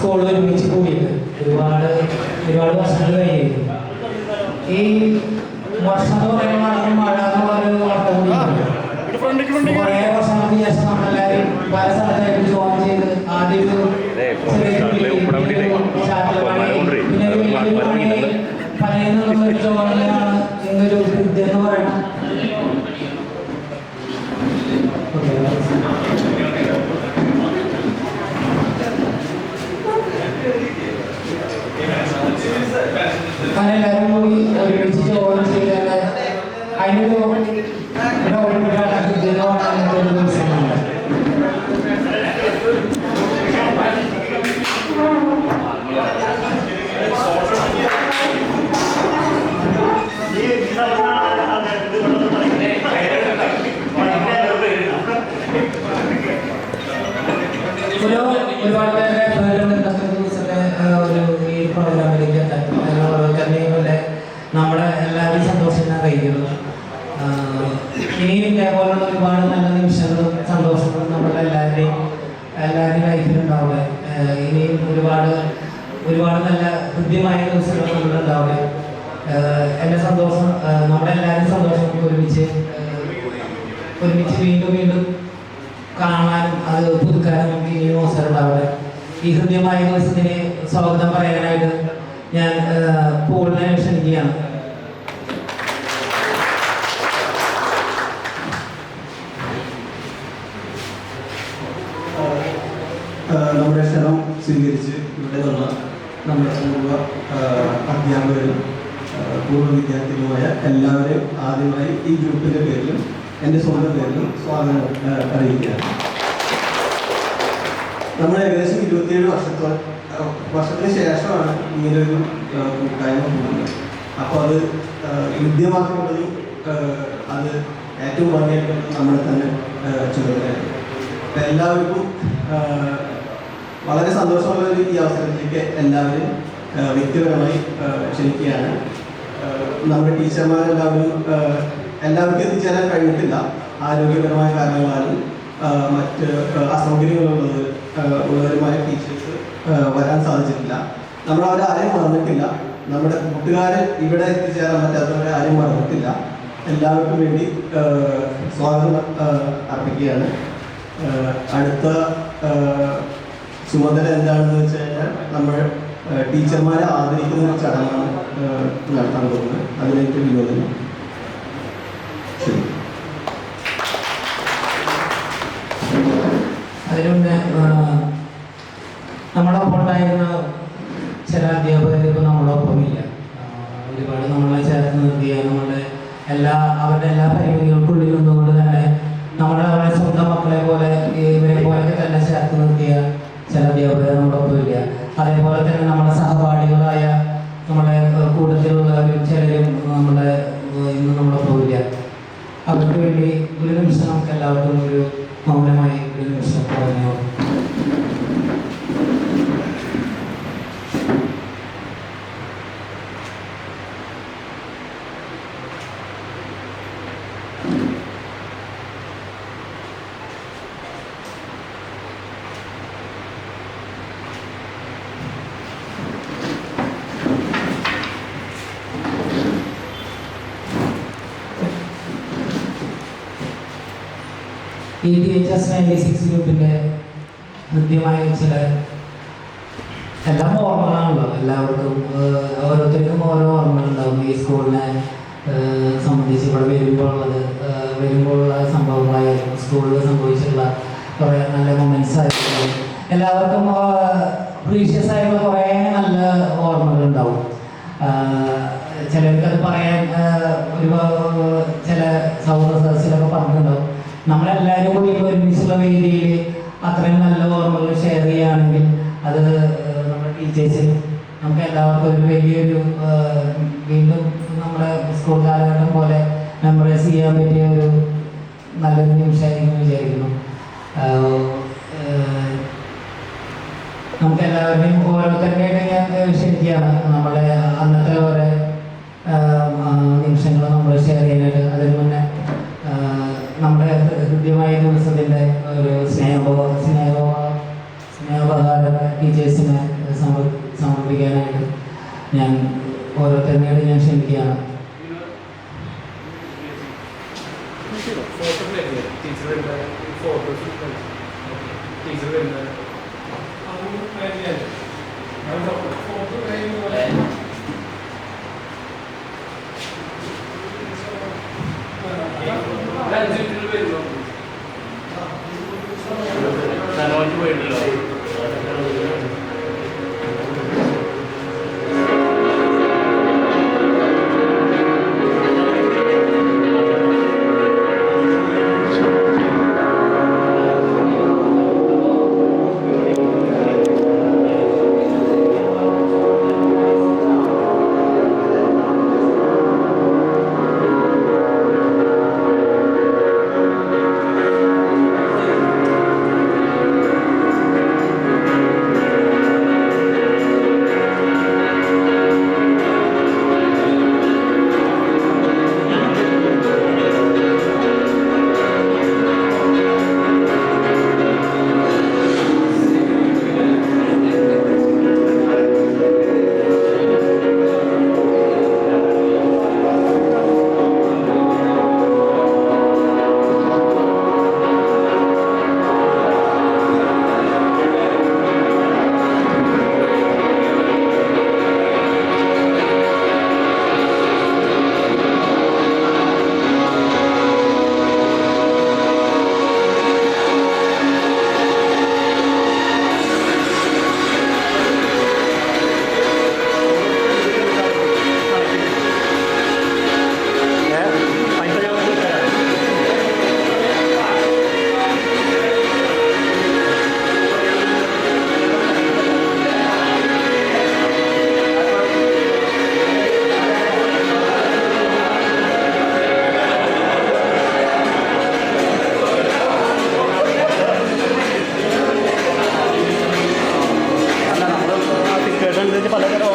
സ്കൂളിൽ ഒരുമിച്ച് കൂടിയിട്ട് ഒരുപാട് വർഷങ്ങൾ കഴിഞ്ഞിരുന്നു. ഈ വർഷം എന്ന് പറയുമ്പോൾ മഴ എന്നുള്ളൊരു അർത്ഥം കൂടി കുറേ വർഷങ്ങൾക്ക് ശേഷം നമ്മളെല്ലാവരും പല സ്ഥലത്തായിട്ട് ജോയിൻ ചെയ്ത് ആദ്യം പലയിടത്തുള്ളൊരു ജോലിയാണ് എന്നൊരു വിദ്യ എന്ന് പറയുന്നത്. എല്ലാവരും കൂടി ഒരുമിച്ച് ജോലി ചെയ്താൽ അതിനൊരു ദിവസമാണ്. ഒരുപാട് പേരുടെ ദിവസത്തെ ഒരു ഈ പ്രോഗ്രാമിലേക്ക് ഓരോരുത്തരുടെയും നമ്മുടെ എല്ലാവരും സന്തോഷം ഞാൻ കഴിക്കുന്നു. ഇനിയും ഇതേപോലുള്ള ഒരുപാട് നല്ല നിമിഷങ്ങളും സന്തോഷങ്ങളും നമ്മുടെ എല്ലാവരുടെയും ലൈഫിലുണ്ടാവുക. ഇനിയും ഒരുപാട് നല്ല ഹൃദ്യമായ ദിവസങ്ങൾ നമ്മളുണ്ടാവുക. എൻ്റെ സന്തോഷം, നമ്മുടെ എല്ലാവരും സന്തോഷം ഒരുമിച്ച് വീണ്ടും കാണാനും അത് പുതുക്കാനും നമുക്ക് ഇനിയും അവസരം ഉണ്ടാവുക. ഈ ഹൃദ്യമായ ദിവസത്തിന് സ്വാഗതം പറയാനായിട്ട് ഞാൻ പോളിനെ ക്ഷണിക്കുകയാണ്. നമ്മുടെ ക്ഷണം സ്വീകരിച്ച് ഇവിടെ വന്ന നമ്മുടെ പൂർവ്വ അധ്യാപകരും പൂർവ്വ വിദ്യാർത്ഥികളുമായ എല്ലാവരെയും ആദ്യമായി ഈ ഗ്രൂപ്പിൻ്റെ പേരിലും എൻ്റെ സ്വന്തം പേരിലും സ്വാഗതം അറിയിക്കുകയാണ്. നമ്മൾ ഏകദേശം 27 വർഷത്തിന് ശേഷമാണ് ഇങ്ങനൊരു കൂട്ടായ്മ പോകുന്നത്. അപ്പോൾ അത് ഹൃദ്യമാക്കേണ്ടതും അത് ഏറ്റവും ഭംഗിയായിട്ടുള്ളത് നമ്മുടെ തന്നെ ചുമതലയാണ്. അപ്പം എല്ലാവർക്കും വളരെ സന്തോഷമുള്ള ഈ അവസരത്തിലേക്ക് എല്ലാവരും വ്യക്തിപരമായി ക്ഷണിക്കുകയാണ്. നമ്മുടെ ടീച്ചർമാരെല്ലാവരും എല്ലാവർക്കും എത്തിച്ചേരാൻ കഴിഞ്ഞിട്ടില്ല. ആരോഗ്യപരമായ കാരണങ്ങളാലും മറ്റ് അസൗകര്യങ്ങളുള്ളവരുമായ ടീച്ചേഴ്സ് വരാൻ സാധിച്ചിട്ടില്ല. നമ്മൾ അവരെ ആരെയും മറന്നിട്ടില്ല. നമ്മുടെ കൂട്ടുകാരെ ഇവിടെ എത്തിച്ചേരാൻ പറ്റാത്തവരെ ആരെയും മറന്നിട്ടില്ല. എല്ലാവർക്കും വേണ്ടി സ്വാഗതം അർപ്പിക്കുകയാണ്. അടുത്ത ചുമതല എന്താണെന്ന് വെച്ച് കഴിഞ്ഞാൽ നമ്മൾ ടീച്ചർമാരെ ആദരിക്കുന്ന ഒരു ചടങ്ങാണ് നടത്താൻ പോകുന്നത്. അതിലേക്ക് വിനോദനം. ശരി. അതിനുമുന്നേ നമ്മളൊപ്പം ഉണ്ടായിരുന്ന ചില അധ്യാപകർ ഇപ്പോൾ നമ്മളൊപ്പമില്ല. ഒരുപാട് നമ്മളെ ചേർത്ത് നിർത്തിയ അവരുടെ എല്ലാ പരിമിതികൾക്കുള്ളിൽ നിന്നുകൊണ്ട് തന്നെ അവരുടെ സ്വന്തം മക്കളെ പോലെ ഇവരെ പോലൊക്കെ തന്നെ ചേർത്ത് നിർത്തിയ ചില അധ്യാപകർ നമ്മളൊപ്പമില്ല. അതേപോലെ തന്നെ നമ്മുടെ സഹപാഠികളായ നമ്മുടെ കൂട്ടത്തിലുള്ളവരും ചിലരും ഇന്ന് നമ്മളൊപ്പമില്ല. അവർക്ക് വേണ്ടി ഒരു നിമിഷം നമുക്ക് എല്ലാവർക്കും ഒരു മൗനമായി ഒരു നിമിഷം പറഞ്ഞു. ഈ THS 96 ഗ്രൂപ്പിൻ്റെ കൃത്യമായ ചില എല്ലാം ഓർമ്മകളാണല്ലോ. എല്ലാവർക്കും ഓരോരുത്തർക്കും ഓരോ ഓർമ്മകളുണ്ടാവും. ഈ സ്കൂളിനെ സംബന്ധിച്ച് ഇവിടെ വരുമ്പോഴുള്ള സംഭവങ്ങളായാലും സ്കൂളിൽ സംഭവിച്ചിട്ടുള്ള കുറേ നല്ല മൊമെൻറ്റ്സ് ആയിരുന്നു. എല്ലാവർക്കും പ്രീഷ്യസ് ആയിട്ടുള്ള കുറേ നല്ല ഓർമ്മകളുണ്ടാവും. ചിലർക്കത് പറയാൻ ചില സൗഹൃദ സദസ്സിലൊക്കെ പറഞ്ഞിട്ടുണ്ടാവും. നമ്മളെല്ലാവരും കൂടി ഒരുമിച്ചുള്ള വേദിയിൽ അത്രയും നല്ല ഓർമ്മകൾ ഷെയർ ചെയ്യുകയാണെങ്കിൽ അത് നമ്മുടെ ടീച്ചേഴ്സിനും നമുക്ക് എല്ലാവർക്കും ഒരു വലിയൊരു വീണ്ടും നമ്മുടെ സ്കൂൾ കാലഘട്ടം പോലെ മെമ്മറൈസ് ചെയ്യാൻ പറ്റിയ ഒരു നല്ലൊരു നിമിഷമായിരിക്കും വിചാരിക്കുന്നു. നമുക്ക് എല്ലാവരുടെയും ഓരോരുത്തരുടെയായിട്ട് ഞാൻ ക്ഷണിക്കുകയാണ്. നമ്മുടെ അന്നത്തെ ഓരോ നിമിഷങ്ങൾ നമ്മൾ ഷെയർ ചെയ്യാനായിട്ട്. അതിന് മുന്നേ നമ്മുടെ ഹൃദ്യമായ ദിവസത്തിൻ്റെ ഒരു സ്നേഹോപഹാരം ടീച്ചേഴ്സിനെ സമർപ്പിക്കാനായിട്ട് ഞാൻ ഓരോരുത്തരുമായിട്ട് ഞാൻ ക്ഷണിക്കുകയാണ്. പലതരം